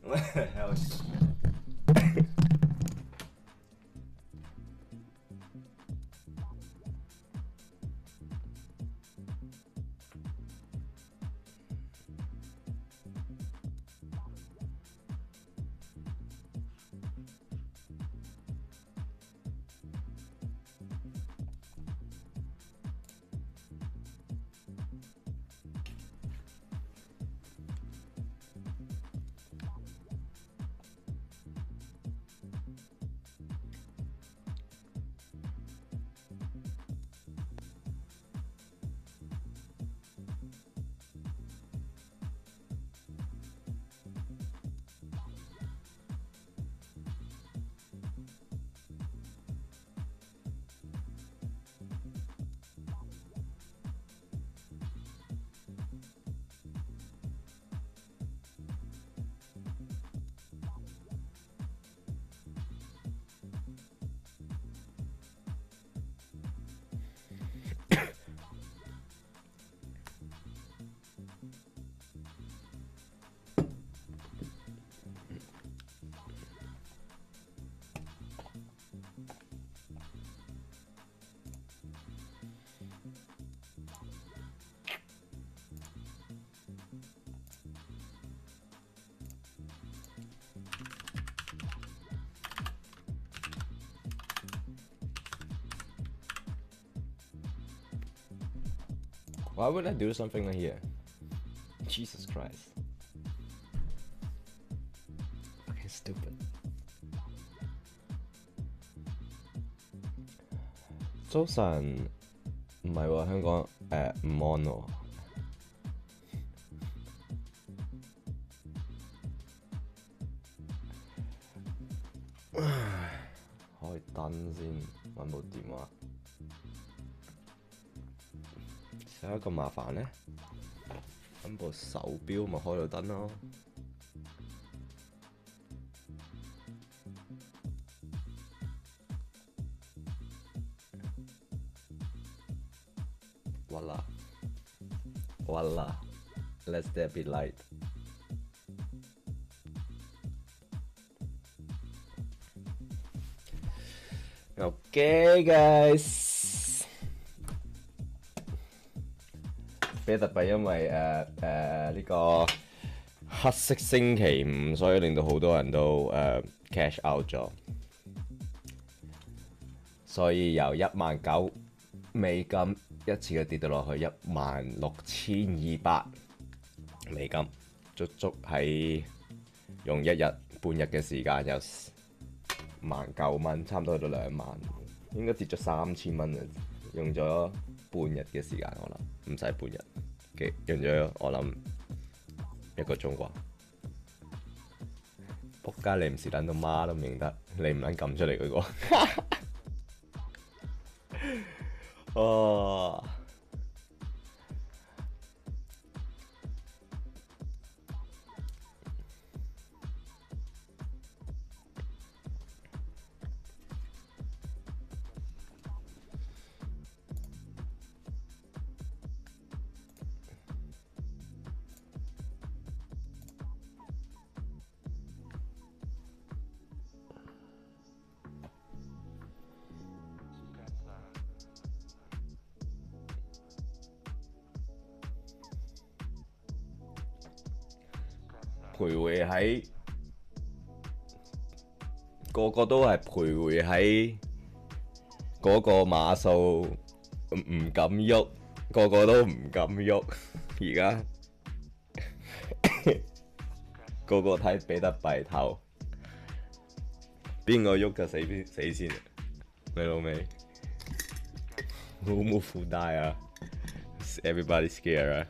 What the hell? ，Why would I do something like here? Jesus Christ! Fucking stupid. 早晨，唔係喎，香港唔 on 喎。開燈先，揾部電話。有一個麻煩咧，揾部手錶咪開到燈咯。Voila, let's there be light. Okay, guys. 比特幣因為呢個黑色星期五，所以令到好多人都cash out 咗，所以由19,000美金一次嘅跌到落去16,200美金，足足喺用一日半日嘅時間有19,000蚊，差唔多去到2萬，應該跌咗3000蚊啊！用咗半日嘅時間，我諗唔使半日嘅，用咗我諗1個鐘啩。仆街，你唔是撚到媽都唔認得，你唔撚撳出嚟嗰個。哦，徘徊喺個都係徘徊喺嗰個碼數唔敢喐，個都唔敢喐。而家個睇比特幣頭，邊個喐就死先，你老味。Who move who die 啊 ？Everybody scared 啊！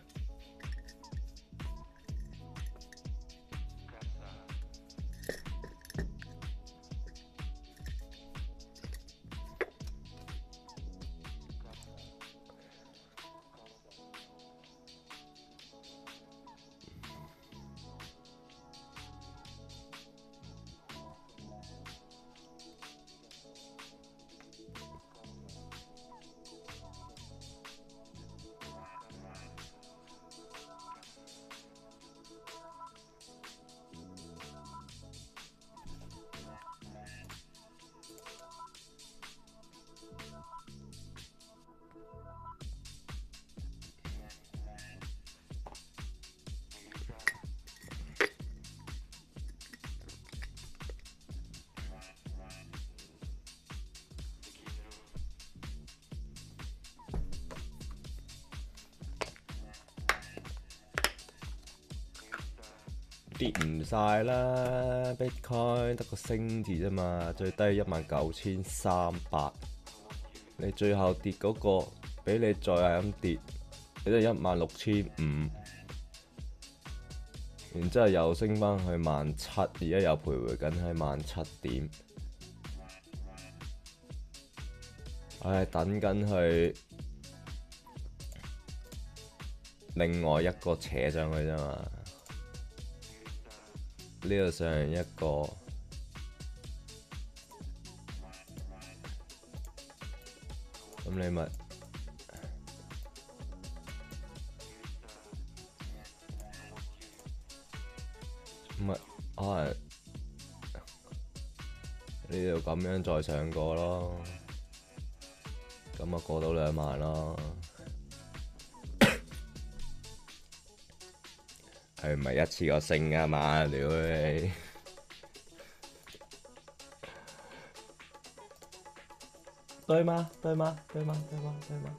跌唔晒啦 ，Bitcoin 得個升字啫嘛，最低19300，你最後跌嗰個，俾你再係咁跌，你都16500，然之後又升翻去17000，而家又徘徊緊喺17000點，唉，等緊去另外一個扯上去啫嘛。呢度上一個，咁你咪可能呢度咁樣再上過咯，咁啊過到2萬咯。係唔係一次過升啊嘛？屌你！對嗎？對嗎？對嗎？對嗎？對嗎？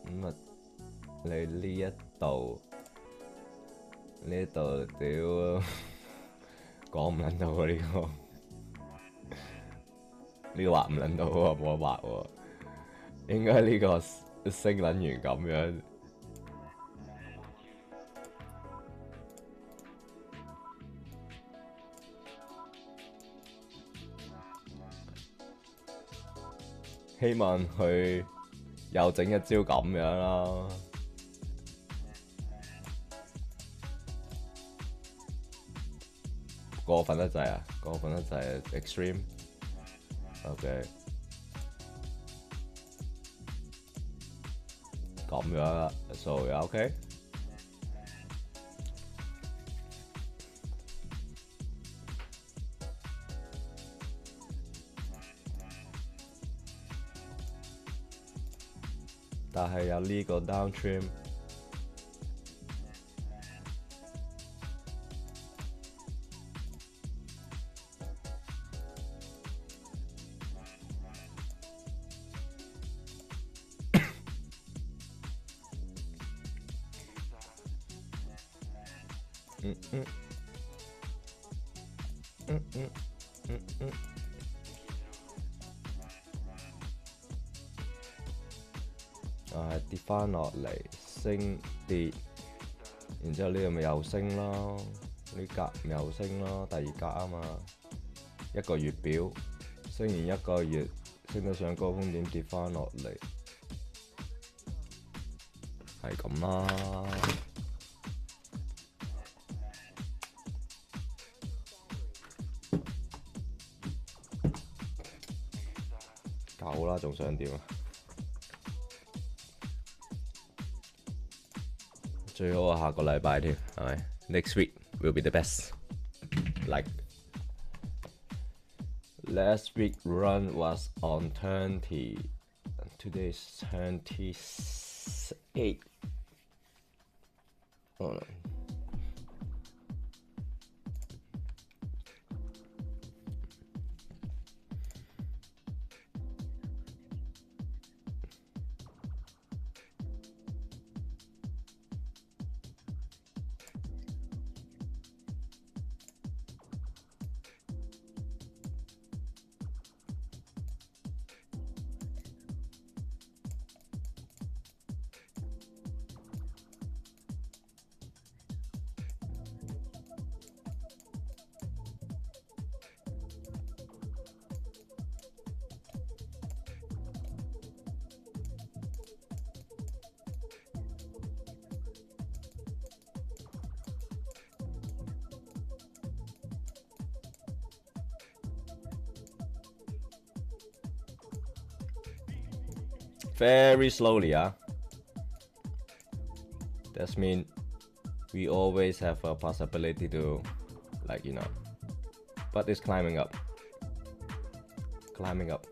咁啊！你呢一度屌講唔撚到喎呢個，呢個畫唔撚到喎，冇得畫喎。應該呢個升撚完咁樣，希望佢又整一招咁樣啦。過分得滯啊！過分得滯 ，extreme。OK， 咁樣啦，數又 OK。但係有呢個 downstream。跌翻落嚟，升跌，然之後呢度咪又升咯，呢格咪又升咯，第二格啊嘛，一個月表，升完一個月，升到上高峰點跌翻落嚟，係咁啦。夠啦，仲想點啊？最好啊，下個禮拜添，係咪 ？Next week will be the best. Like last week run was on 20, today is 28. Oh, no. Very slowly, That means we always have a possibility to, like, you know, but it's climbing up. Climbing up.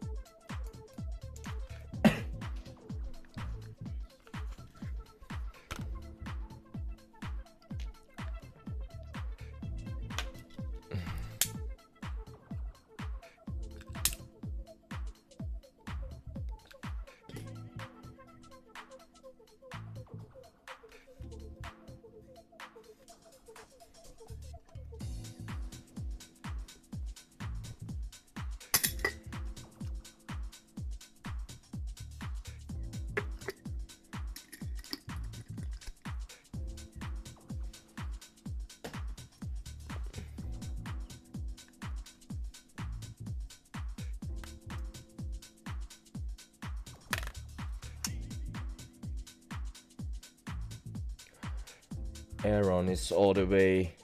Aaron is all the way.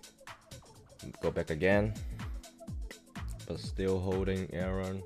Go back again, but still holding Aaron.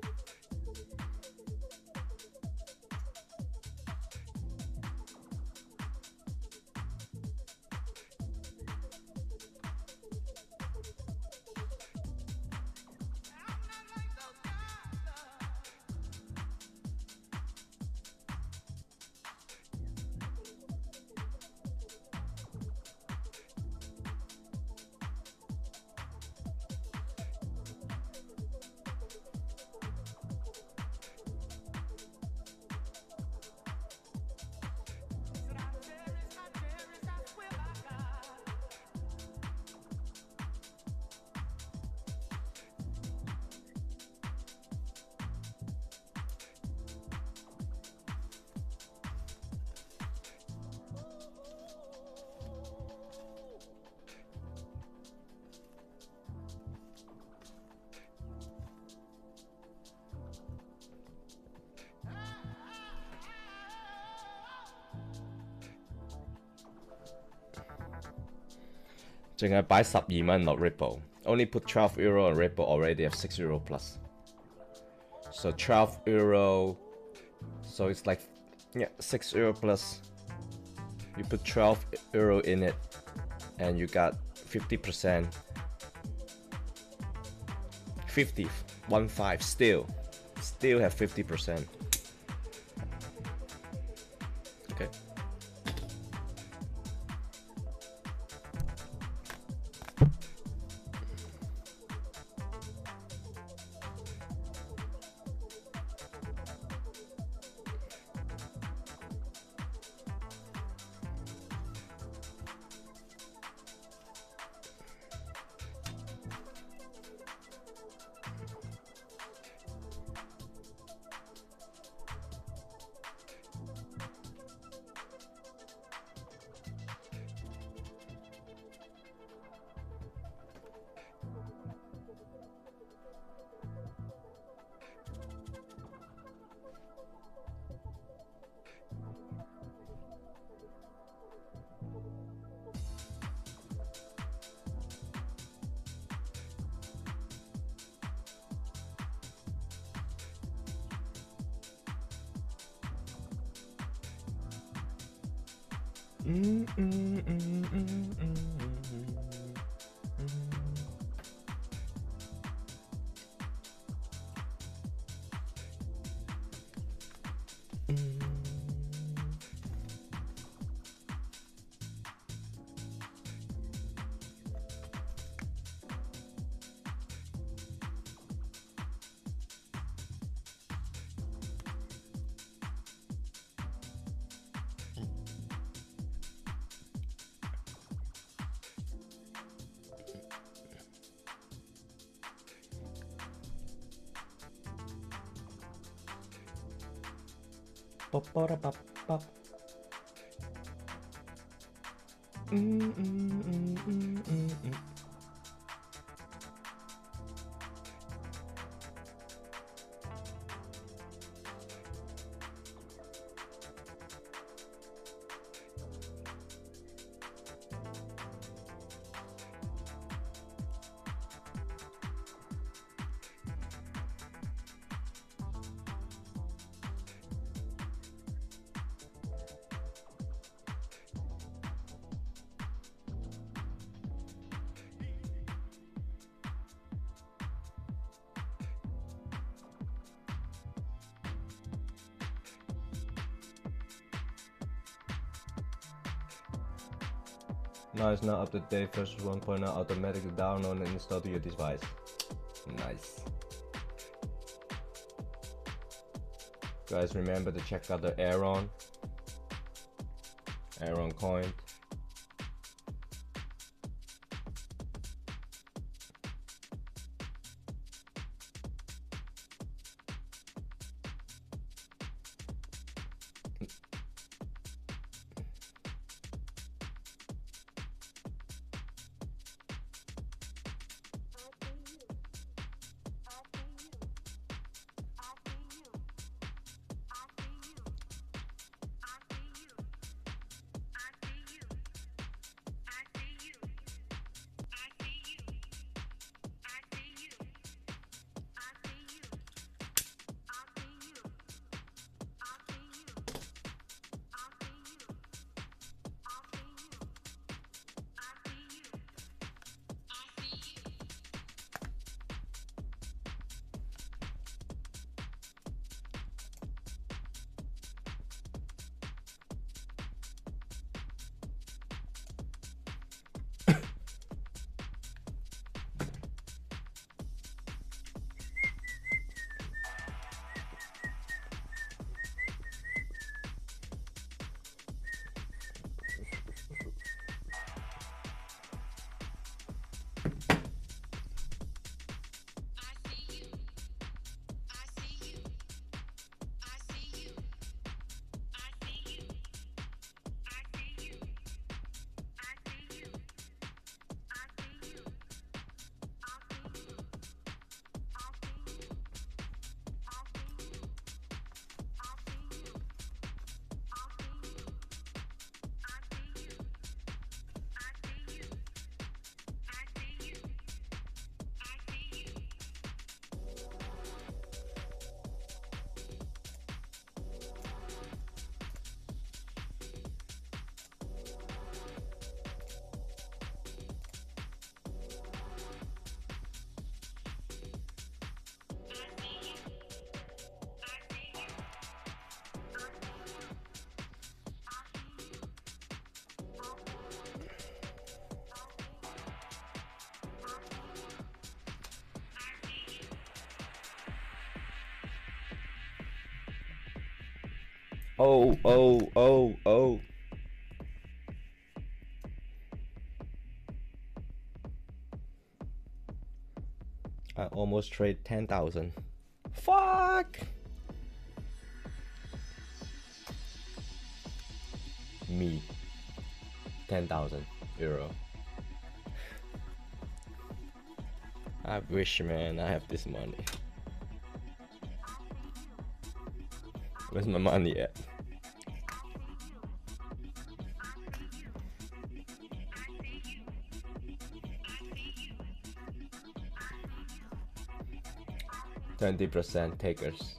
淨係擺12蚊落 Ripple, only put 12 euro on Ripple, already have 6 euro plus. So 12 euro, so it's like 6 euro plus. You put 12 euro in it, and you got 50%. 50, 1.5, still have 50%. Okay. Now it's not up to date, version 1.0 automatically download and install to your device. Nice. Guys, remember to check out the Aaron coin. Oh, oh, oh, oh. I almost trade 10,000. Fuck! Me. 10,000 euro. I wish, man, I have this money. Where's my money at? %20 takers.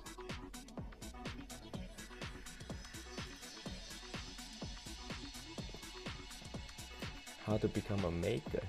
How to become a maker?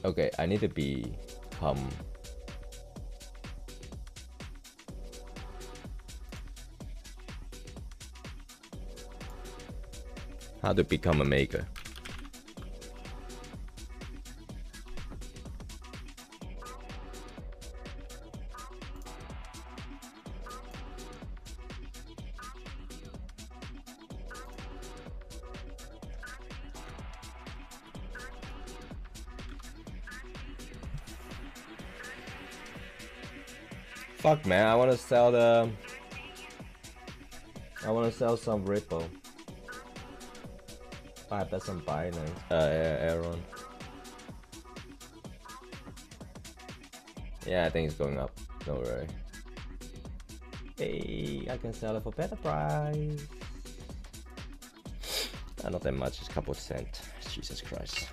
Okay, I need to become how to become a maker. Fuck, man, I wanna sell some Ripple. I bet some Binance. Aaron. Yeah, I think it's going up. Don't worry. Hey, I can sell it for better price. Not that much, just a couple cents. Jesus Christ.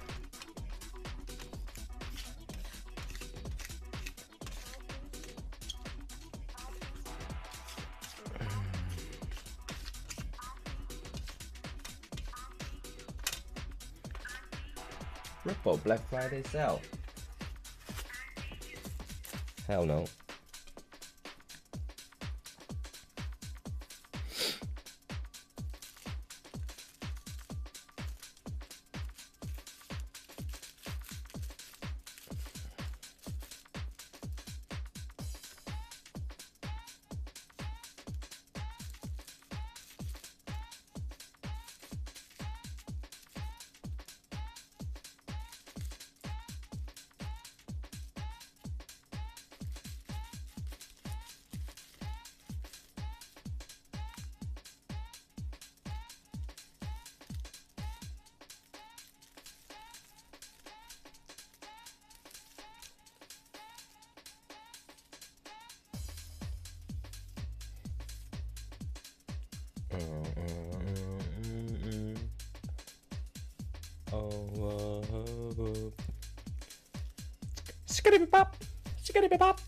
Ripple Black Friday sale. Hell no. Skiddly-bop, skiddly-bop.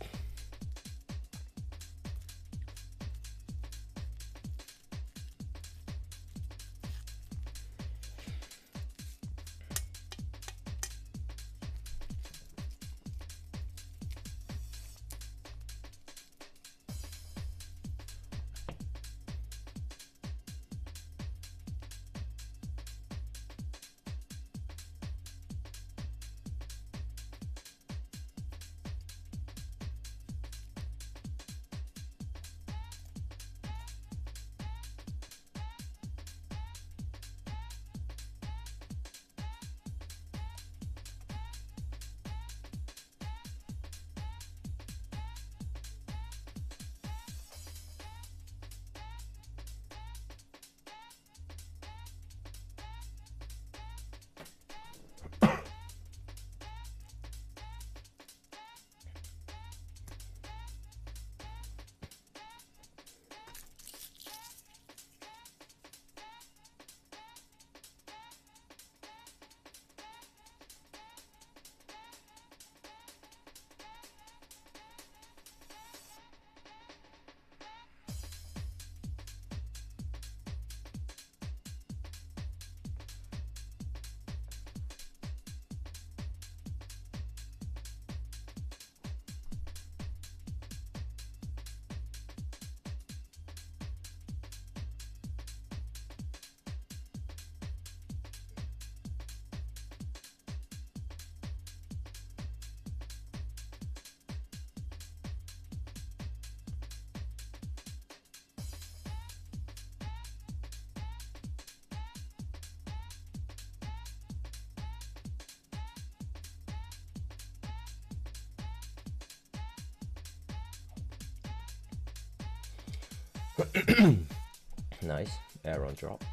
Nice. Arrow drop.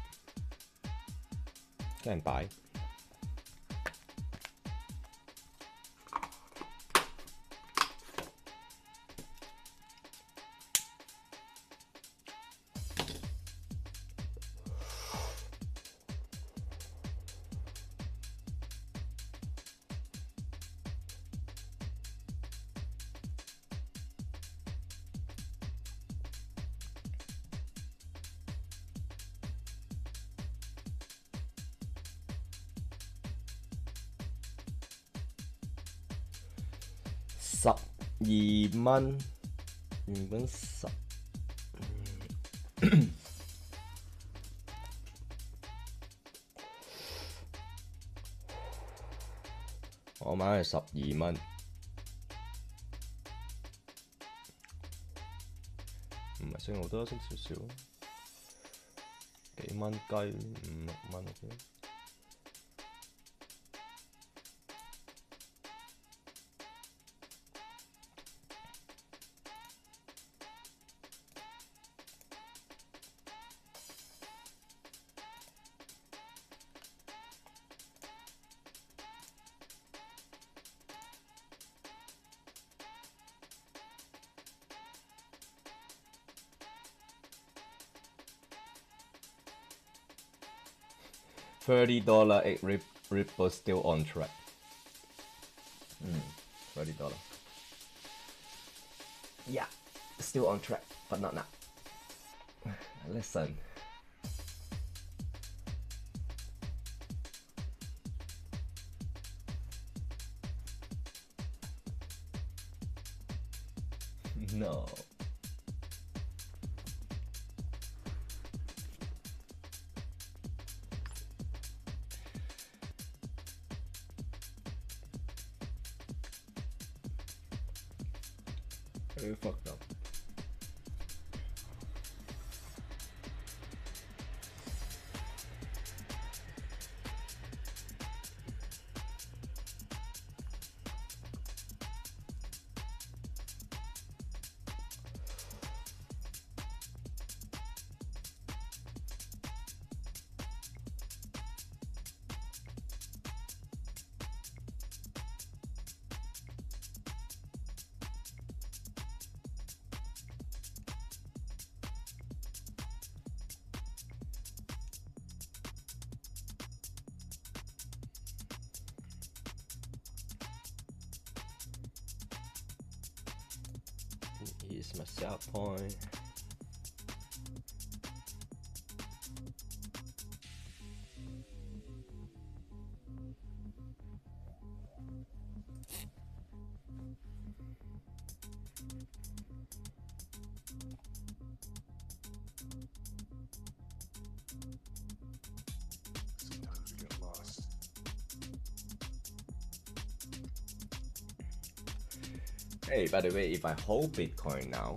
Can buy. $12原本我買係12蚊，唔係升好多，升少少，幾蚊雞5、6蚊嘅。$30 Ripple still on track. $30. Yeah, still on track, but not now. Listen. No. Very fucked up. Here's my sell point. Hey, by the way, if I hold Bitcoin now,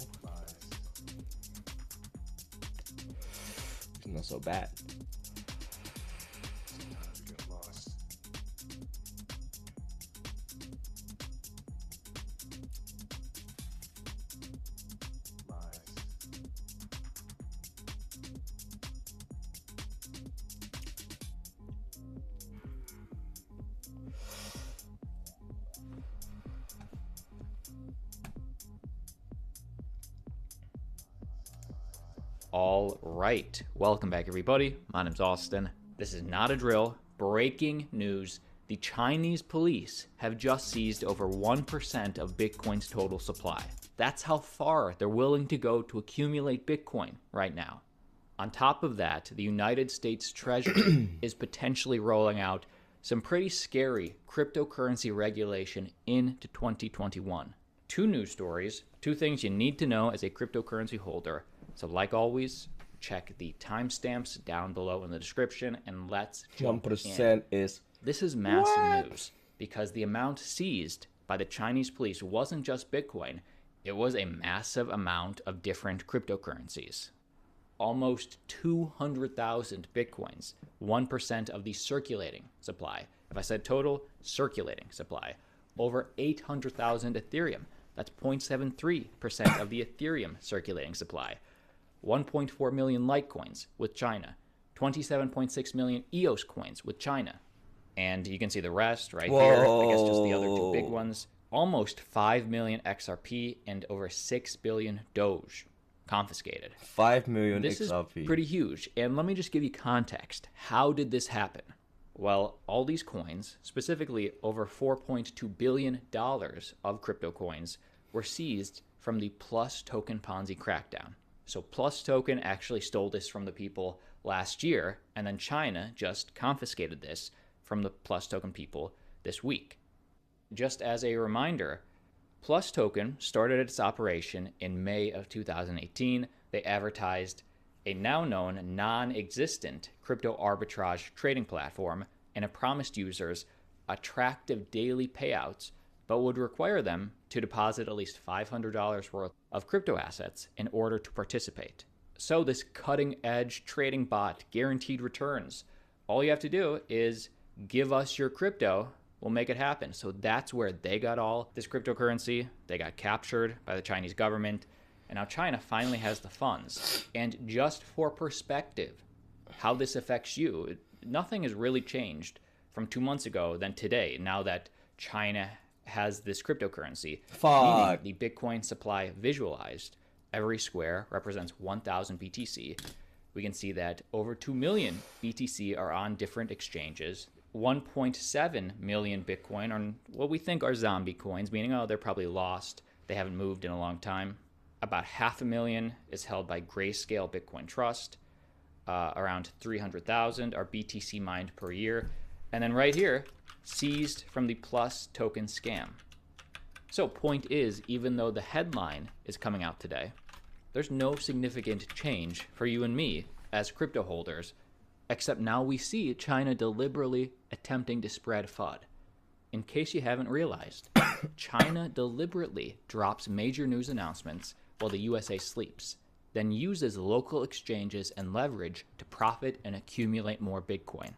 it's not so bad. All right, welcome back everybody. My name's Austin. This is not a drill. Breaking news. The Chinese police have just seized over 1% of Bitcoin's total supply. That's how far they're willing to go to accumulate Bitcoin right now. On top of that, the United States Treasury is potentially rolling out some pretty scary cryptocurrency regulation into 2021. Two news stories, two things you need to know as a cryptocurrency holder. So like always, check the timestamps down below in the description and let's jump 1% in. is... This is massive news because the amount seized by the Chinese police wasn't just Bitcoin, it was a massive amount of different cryptocurrencies. Almost 200,000 Bitcoins, 1% of the circulating supply. If I said total, circulating supply. Over 800,000 Ethereum, that's 0.73% of the Ethereum circulating supply. 1.4 million Litecoins with China, 27.6 million EOS coins with China. And you can see the rest right here. I guess just the other two big ones. Almost 5 million XRP and over 6 billion Doge confiscated. 5 million This XRP. is pretty huge. And let me just give you context. How did this happen? Well, all these coins, specifically over $4.2 billion of crypto coins, were seized from the Plus Token Ponzi crackdown. So Plus Token actually stole this from the people last year, and then China just confiscated this from the Plus Token people this week. Just as a reminder, Plus Token started its operation in May of 2018. They advertised a now known non-existent crypto arbitrage trading platform, and it promised users attractive daily payouts, but would require them to deposit at least $500 worth of crypto assets in order to participate. So this cutting-edge trading bot guaranteed returns. All you have to do is give us your crypto, we'll make it happen. So that's where they got all this cryptocurrency. They got captured by the Chinese government, and now China finally has the funds. And just for perspective, how this affects you, nothing has really changed from 2 months ago than today, now that China has this cryptocurrency. Meaning the Bitcoin supply visualized. Every square represents 1,000 BTC. We can see that over 2 million BTC are on different exchanges. 1.7 million Bitcoin are what we think are zombie coins, meaning, oh, they're probably lost. They haven't moved in a long time. About 500,000 is held by Grayscale Bitcoin Trust. Around 300,000 are BTC mined per year. And then right here, seized from the Plus Token scam. So point is, even though the headline is coming out today, there's no significant change for you and me as crypto holders, except now we see China deliberately attempting to spread FUD. In case you haven't realized, China deliberately drops major news announcements while the USA sleeps, then uses local exchanges and leverage to profit and accumulate more Bitcoin.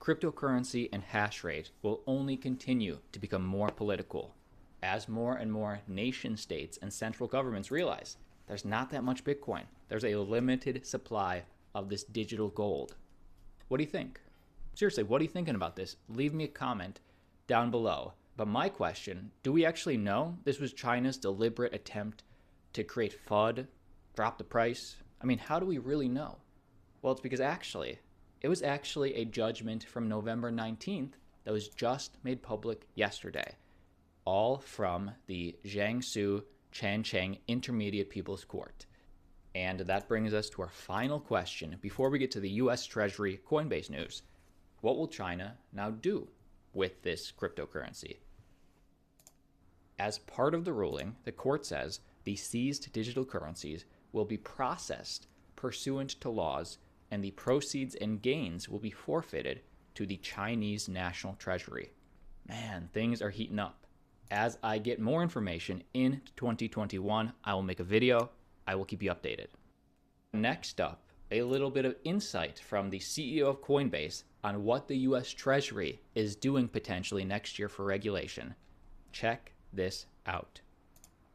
Cryptocurrency and hash rate will only continue to become more political as more and more nation states and central governments realize there's not that much Bitcoin. There's a limited supply of this digital gold. What do you think? Seriously, what are you thinking about this? Leave me a comment down below. But my question, do we actually know this was China's deliberate attempt to create FUD, drop the price? I mean, how do we really know? Well, it's because it was actually a judgment from November 19th that was just made public yesterday, all from the Jiangsu Changcheng Intermediate People's Court. And that brings us to our final question before we get to the US Treasury Coinbase news. What will China now do with this cryptocurrency? As part of the ruling, the court says the seized digital currencies will be processed pursuant to laws, and the proceeds and gains will be forfeited to the Chinese National Treasury. Man, things are heating up. As I get more information in 2021, I will make a video. I will keep you updated. Next up, a little bit of insight from the CEO of Coinbase on what the US Treasury is doing potentially next year for regulation. Check this out.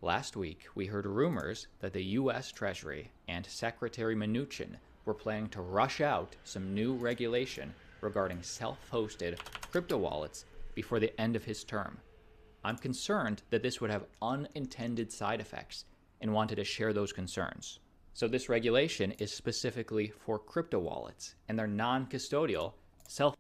Last week, we heard rumors that the US Treasury and Secretary Mnuchin were planning to rush out some new regulation regarding self-hosted crypto wallets before the end of his term. I'm concerned that this would have unintended side effects and wanted to share those concerns. So this regulation is specifically for crypto wallets, and they're non-custodial, self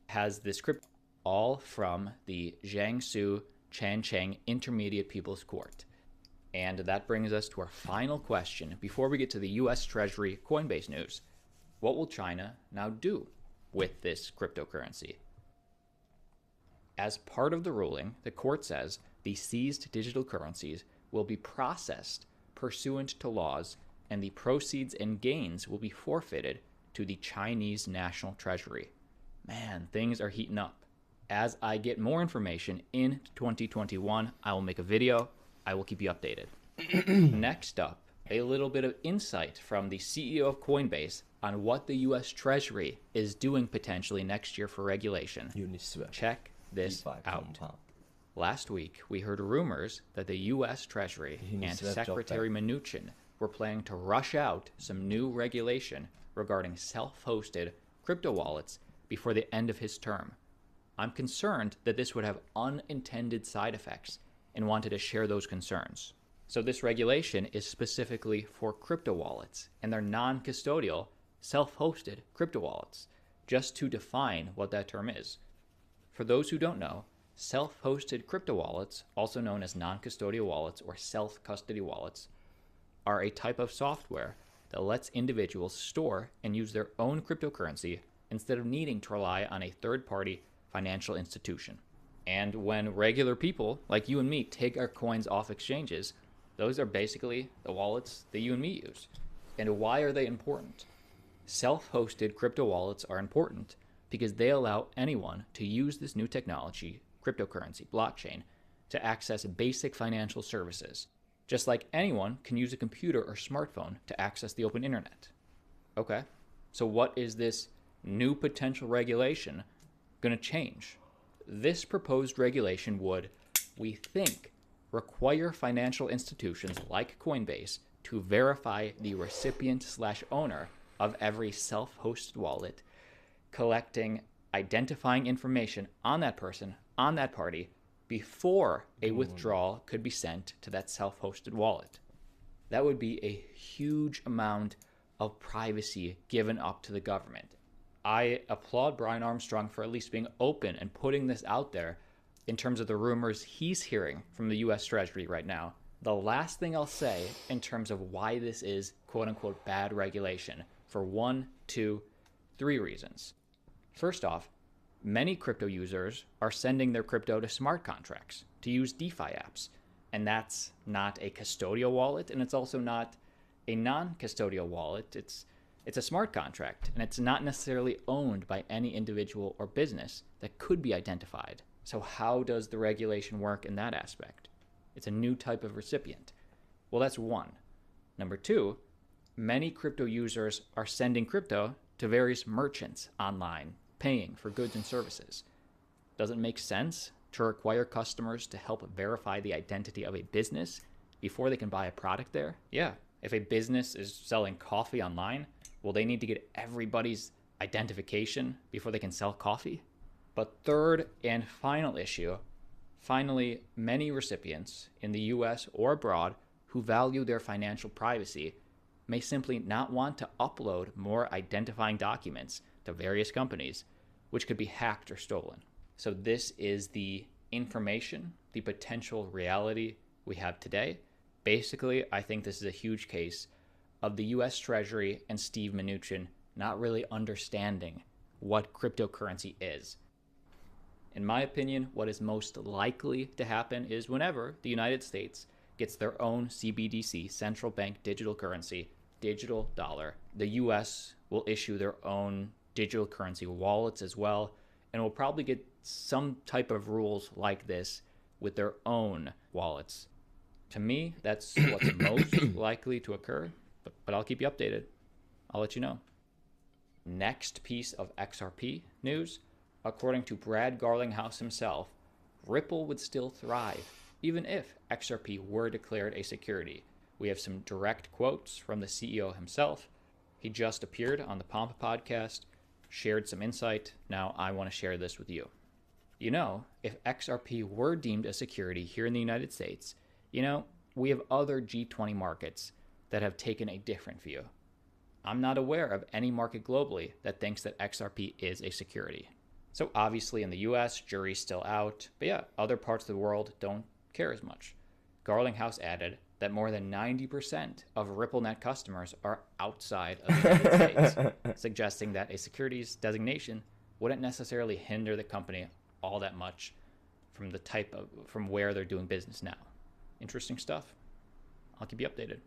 has this crypto, all from the Jiangsu Changcheng Intermediate People's Court. And that brings us to our final question before we get to the US Treasury Coinbase news. What will China now do with this cryptocurrency? As part of the ruling, the court says the seized digital currencies will be processed pursuant to laws, and the proceeds and gains will be forfeited to the Chinese National Treasury. Man, things are heating up. As I get more information in 2021, I will make a video. I will keep you updated. Next up, a little bit of insight from the CEO of Coinbase on what the US Treasury is doing potentially next year for regulation. Check this out. Last week, we heard rumors that the US Treasury and Secretary Mnuchin were planning to rush out some new regulation regarding self-hosted crypto wallets before the end of his term. I'm concerned that this would have unintended side effects and wanted to share those concerns. So this regulation is specifically for crypto wallets and they're non-custodial, self-hosted crypto wallets, just to define what that term is. For those who don't know, self-hosted crypto wallets, also known as non-custodial wallets or self-custody wallets, are a type of software that lets individuals store and use their own cryptocurrency instead of needing to rely on a third-party financial institution. And when regular people like you and me take our coins off exchanges, those are basically the wallets that you and me use. And why are they important? Self-hosted crypto wallets are important because they allow anyone to use this new technology, cryptocurrency, blockchain, to access basic financial services, just like anyone can use a computer or smartphone to access the open internet. Okay, so what is this new potential regulation going to change? This proposed regulation would, we think, require financial institutions like Coinbase to verify the recipient/owner of every self-hosted wallet, collecting, identifying information on that person, on that party, before a withdrawal could be sent to that self-hosted wallet. That would be a huge amount of privacy given up to the government. I applaud Brian Armstrong for at least being open and putting this out there in terms of the rumors he's hearing from the US Treasury right now. The last thing I'll say in terms of why this is quote-unquote bad regulation for 1, 2, 3 reasons. First off, many crypto users are sending their crypto to smart contracts to use DeFi apps, and that's not a custodial wallet, and it's also not a non-custodial wallet. It's a smart contract, and it's not necessarily owned by any individual or business that could be identified. So how does the regulation work in that aspect? It's a new type of recipient. Well, that's one. Number two, many crypto users are sending crypto to various merchants online, paying for goods and services. Does it make sense to require customers to help verify the identity of a business before they can buy a product there? Yeah. If a business is selling coffee online, will they need to get everybody's identification before they can sell coffee? But third and final issue, finally, many recipients in the US or abroad who value their financial privacy may simply not want to upload more identifying documents to various companies, which could be hacked or stolen. So this is the information, the potential reality we have today. Basically, I think this is a huge case of the US Treasury and Steve Mnuchin not really understanding what cryptocurrency is. In my opinion, what is most likely to happen is whenever the United States gets their own CBDC, central bank digital currency, digital dollar, the US will issue their own digital currency wallets as well, and will probably get some type of rules like this with their own wallets. To me, that's what's most likely to occur, but I'll keep you updated. I'll let you know. Next piece of XRP news. According to Brad Garlinghouse himself, Ripple would still thrive even if XRP were declared a security. We have some direct quotes from the CEO himself. He just appeared on the Pomp podcast, shared some insight. Now I want to share this with you. You know, if XRP were deemed a security here in the United States, we have other G20 markets that have taken a different view. I'm not aware of any market globally that thinks that XRP is a security. So obviously in the US, jury's still out, but yeah, other parts of the world don't care as much. Garlinghouse added, that more than 90% of RippleNet customers are outside of the United States, suggesting that a securities designation wouldn't necessarily hinder the company all that much from where they're doing business now. Interesting stuff. I'll keep you updated.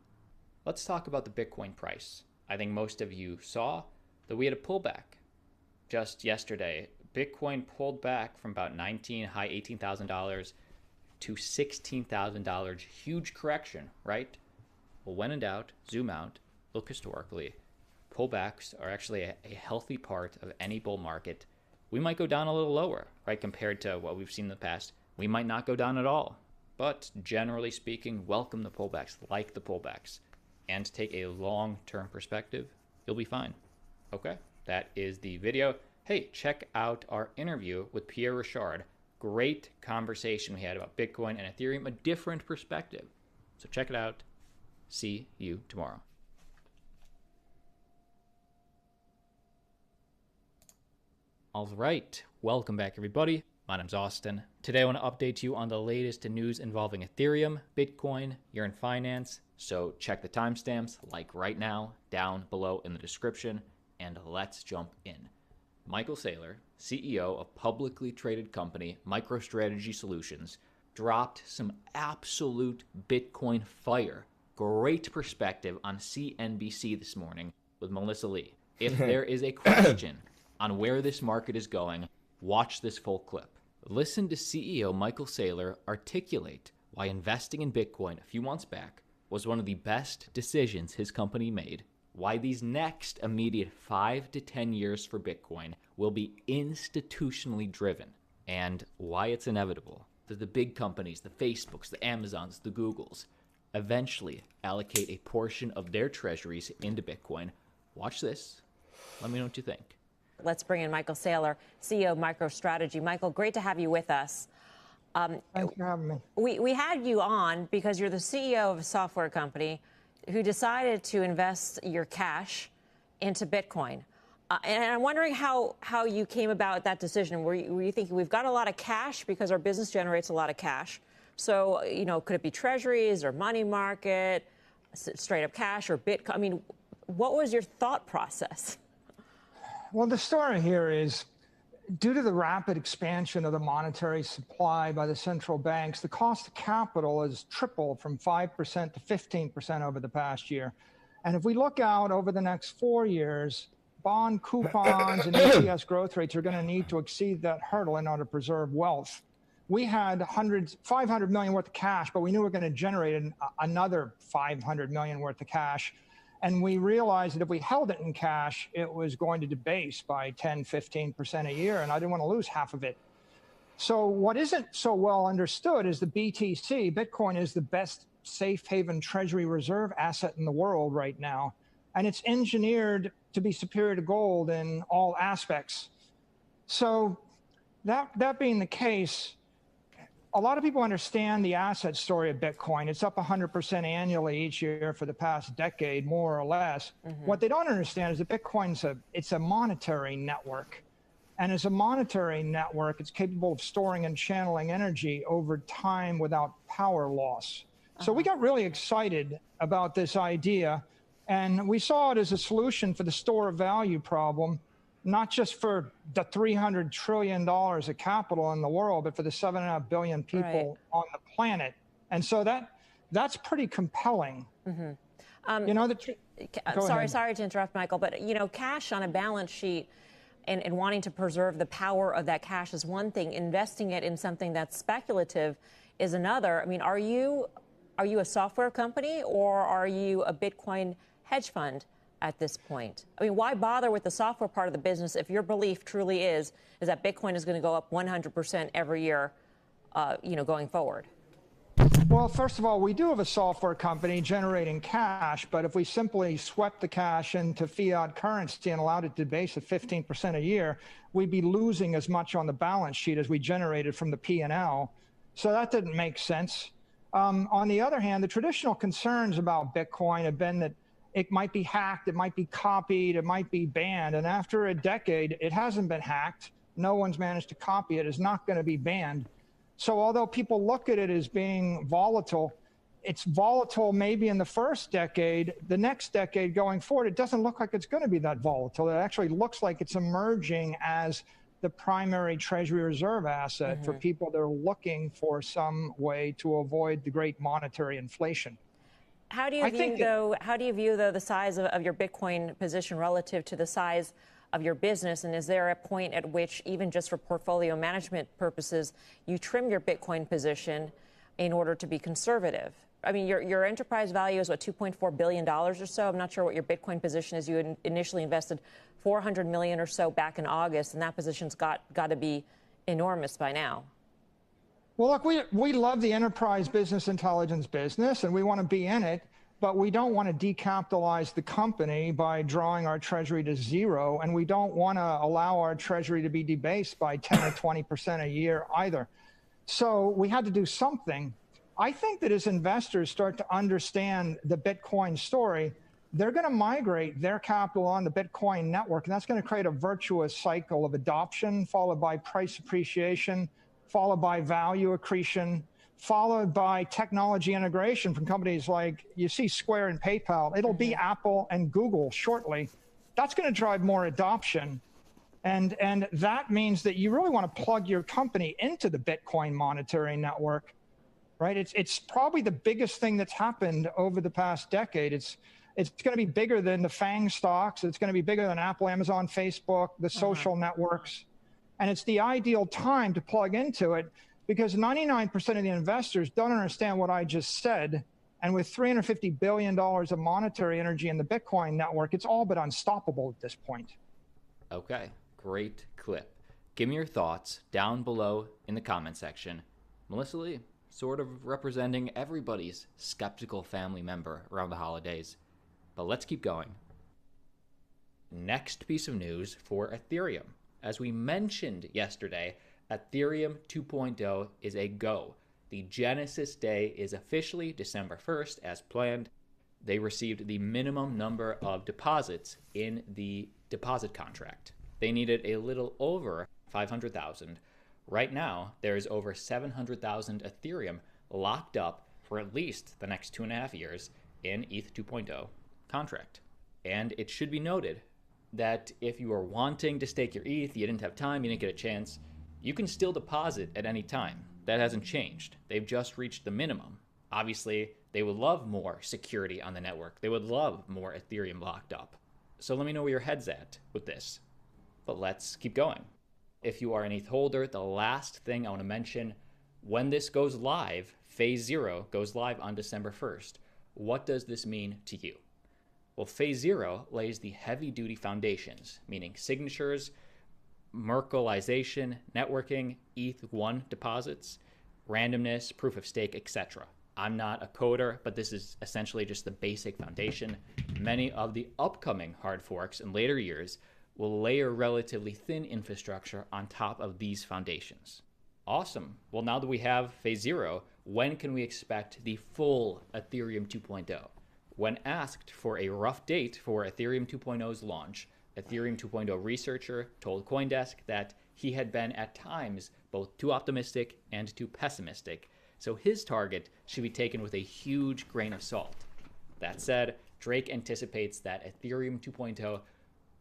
Let's talk about the Bitcoin price. I think most of you saw that we had a pullback. Just yesterday, Bitcoin pulled back from about high $18,000 to $16,000. Huge correction, right? Well, when in doubt, zoom out, look historically. Pullbacks are actually a healthy part of any bull market. We might go down a little lower, right? Compared to what we've seen in the past. We might not go down at all. But generally speaking, welcome the pullbacks, like the pullbacks, and take a long-term perspective. You'll be fine. Okay, that is the video. Hey, check out our interview with Pierre Richard. Great conversation we had about Bitcoin and Ethereum, a different perspective. So check it out. See you tomorrow. All right, welcome back everybody. My name's Austin. Today I want to update you on the latest news involving Ethereum, Bitcoin, you're in finance. So check the timestamps like right now down below in the description, and let's jump in. Michael Saylor, CEO of publicly traded company MicroStrategy Solutions, dropped some absolute Bitcoin fire. Great perspective on CNBC this morning with Melissa Lee. If there is a question on where this market is going, watch this full clip. Listen to CEO Michael Saylor articulate why investing in Bitcoin a few months back was one of the best decisions his company made, why these next immediate 5 to 10 years for Bitcoin will be institutionally driven, and why it's inevitable that the big companies, the Facebooks, the Amazons, the Googles, eventually allocate a portion of their treasuries into Bitcoin. Watch this. Let me know what you think. Let's bring in Michael Saylor, CEO of MicroStrategy. Michael, great to have you with us. Thanks for having me. We had you on because you're the CEO of a software company who decided to invest your cash into Bitcoin. And I'm wondering how you came about that decision. Were you thinking we've got a lot of cash because our business generates a lot of cash? So, could it be treasuries or money market, straight up cash or Bitcoin? I mean, what was your thought process? Well, the story here is, due to the rapid expansion of the monetary supply by the central banks, the cost of capital has tripled from 5% to 15% over the past year. And if we look out over the next 4 years, bond coupons and EPS growth rates are going to need to exceed that hurdle in order to preserve wealth. We had 500 million worth of cash, but we knew we were going to generate another 500 million worth of cash. And we realized that if we held it in cash, it was going to debase by 10, 15% a year, and I didn't want to lose half of it. So what isn't so well understood is the BTC. Bitcoin is the best safe haven treasury reserve asset in the world right now, and it's engineered to be superior to gold in all aspects. So that being the case, a lot of people understand the asset story of Bitcoin. It's up 100% annually each year for the past decade, more or less. Mm-hmm. What they don't understand is that Bitcoin's it's a monetary network. And as a monetary network, it's capable of storing and channeling energy over time without power loss. So we got really excited about this idea, and we saw it as a solution for the store of value problem, not just for the $300 trillion of capital in the world, but for the 7.5 billion people on the planet. And so that's pretty compelling. Mm-hmm. Sorry to interrupt, Michael, but cash on a balance sheet and wanting to preserve the power of that cash is one thing. Investing it in something that's speculative is another. I mean, are you a software company or are you a Bitcoin hedge fund at this point? I mean, why bother with the software part of the business if your belief truly is that Bitcoin is going to go up 100% every year, going forward? Well, first of all, we do have a software company generating cash, but if we simply swept the cash into fiat currency and allowed it to debase at 15% a year, we'd be losing as much on the balance sheet as we generated from the P&L. So that didn't make sense. On the other hand, the traditional concerns about Bitcoin have been that it might be hacked, it might be copied, it might be banned. And after a decade, it hasn't been hacked. No one's managed to copy it. It's not going to be banned. So although people look at it as being volatile, it's volatile maybe in the first decade. The next decade going forward, it doesn't look like it's going to be that volatile. It actually looks like it's emerging as the primary Treasury reserve asset for people that are looking for some way to avoid the great monetary inflation. How do you view, though, the size of your Bitcoin position relative to the size of your business? And is there a point at which, even just for portfolio management purposes, you trim your Bitcoin position in order to be conservative? I mean, your enterprise value is, what, $2.4 billion or so? I'm not sure what your Bitcoin position is. You initially invested $400 million or so back in August, and that position's got to be enormous by now. Well, look, we love the enterprise business intelligence business, and we want to be in it, but we don't want to decapitalize the company by drawing our treasury to zero, and we don't want to allow our treasury to be debased by 10 or 20% a year either. So we had to do something. I think that as investors start to understand the Bitcoin story, they're going to migrate their capital on the Bitcoin network, and that's going to create a virtuous cycle of adoption, followed by price appreciation, followed by value accretion, followed by technology integration from companies like, you see Square and PayPal. It'll be Apple and Google shortly. That's going to drive more adoption. And that means that you really want to plug your company into the Bitcoin monetary network, right? It's probably the biggest thing that's happened over the past decade. It's going to be bigger than the FANG stocks. It's going to be bigger than Apple, Amazon, Facebook, the social networks. And it's the ideal time to plug into it because 99% of the investors don't understand what I just said. And with $350 billion of monetary energy in the Bitcoin network, it's all but unstoppable at this point. Okay, great clip. Give me your thoughts down below in the comment section. Melissa Lee, sort of representing everybody's skeptical family member around the holidays. But let's keep going. Next piece of news for Ethereum. As we mentioned yesterday, Ethereum 2.0 is a go. The Genesis day is officially December 1st as planned. They received the minimum number of deposits in the deposit contract. They needed a little over 500,000. Right now, there is over 700,000 Ethereum locked up for at least the next 2.5 years in ETH 2.0 contract. And it should be noted that if you are wanting to stake your ETH, you didn't have time, you didn't get a chance, you can still deposit at any time. That hasn't changed. They've just reached the minimum. Obviously, they would love more security on the network. They would love more Ethereum locked up. So let me know where your head's at with this. But let's keep going. If you are an ETH holder, the last thing I want to mention, when this goes live, Phase 0 goes live on December 1st. What does this mean to you? Well, Phase 0 lays the heavy-duty foundations, meaning signatures, Merkleization, networking, ETH1 deposits, randomness, proof of stake, etc. I'm not a coder, but this is essentially just the basic foundation. Many of the upcoming hard forks in later years will layer relatively thin infrastructure on top of these foundations. Awesome. Well, now that we have Phase 0, when can we expect the full Ethereum 2.0? When asked for a rough date for Ethereum 2.0's launch, Ethereum 2.0 researcher told CoinDesk that he had been at times both too optimistic and too pessimistic, so his target should be taken with a huge grain of salt. That said, Drake anticipates that Ethereum 2.0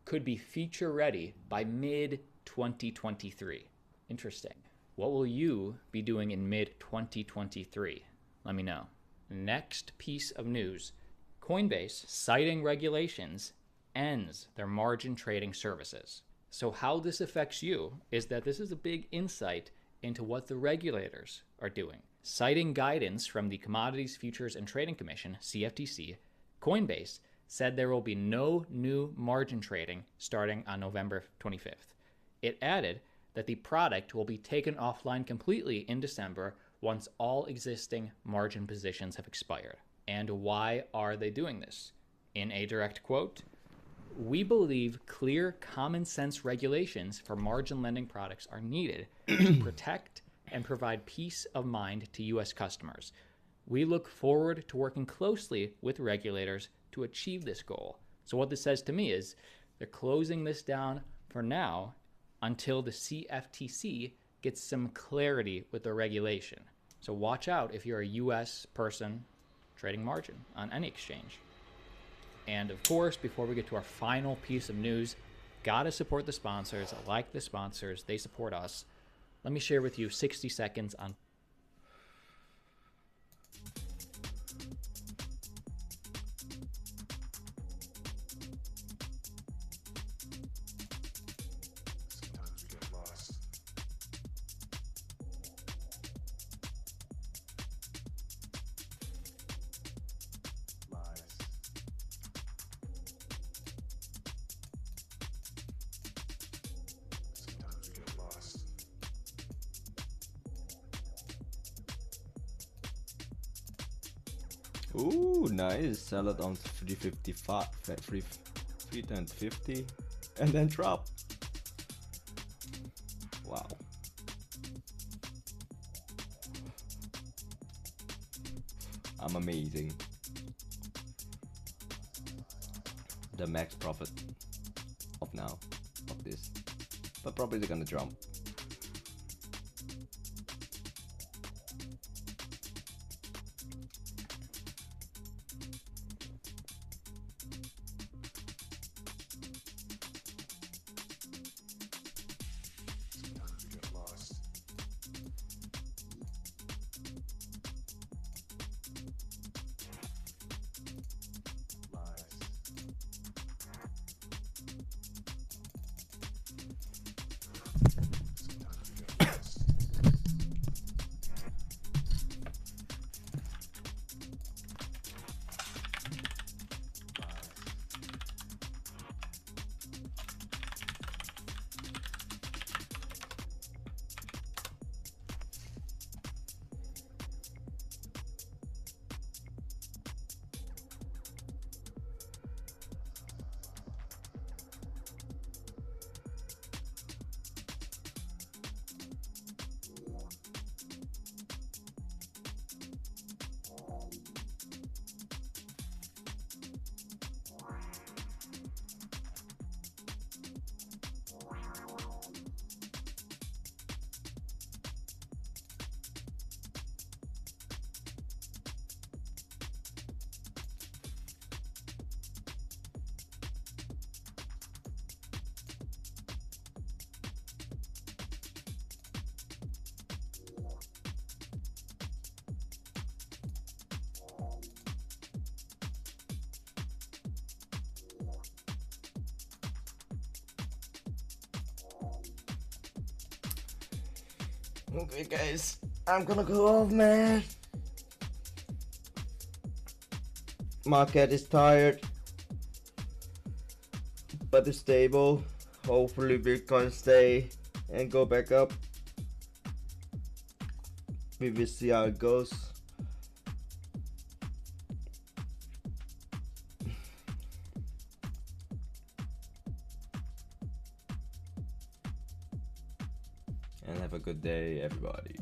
could be feature ready by mid-2023. Interesting. What will you be doing in mid-2023? Let me know. Next piece of news. Coinbase, citing regulations, ends their margin trading services. So how this affects you is that this is a big insight into what the regulators are doing. Citing guidance from the Commodities Futures and Trading Commission, CFTC, Coinbase said there will be no new margin trading starting on November 25th. It added that the product will be taken offline completely in December once all existing margin positions have expired. And why are they doing this? In a direct quote, "We believe clear common sense regulations for margin lending products are needed to protect and provide peace of mind to U.S. customers. We look forward to working closely with regulators to achieve this goal." So what this says to me is they're closing this down for now until the CFTC gets some clarity with the regulation. So watch out if you're a U.S. person trading margin on any exchange. And of course, before we get to our final piece of news, gotta support the sponsors. I like the sponsors, they support us. Let me share with you 60 seconds on Ooh, nice. Sell it on 355, 350, and then drop. Wow. I'm amazing. The max profit of now, of this. But probably they're gonna jump. Okay guys, I'm gonna go off, man. Market is tired, but it's stable. Hopefully Bitcoin stay and go back up. We will see how it goes. And have a good day, everybody.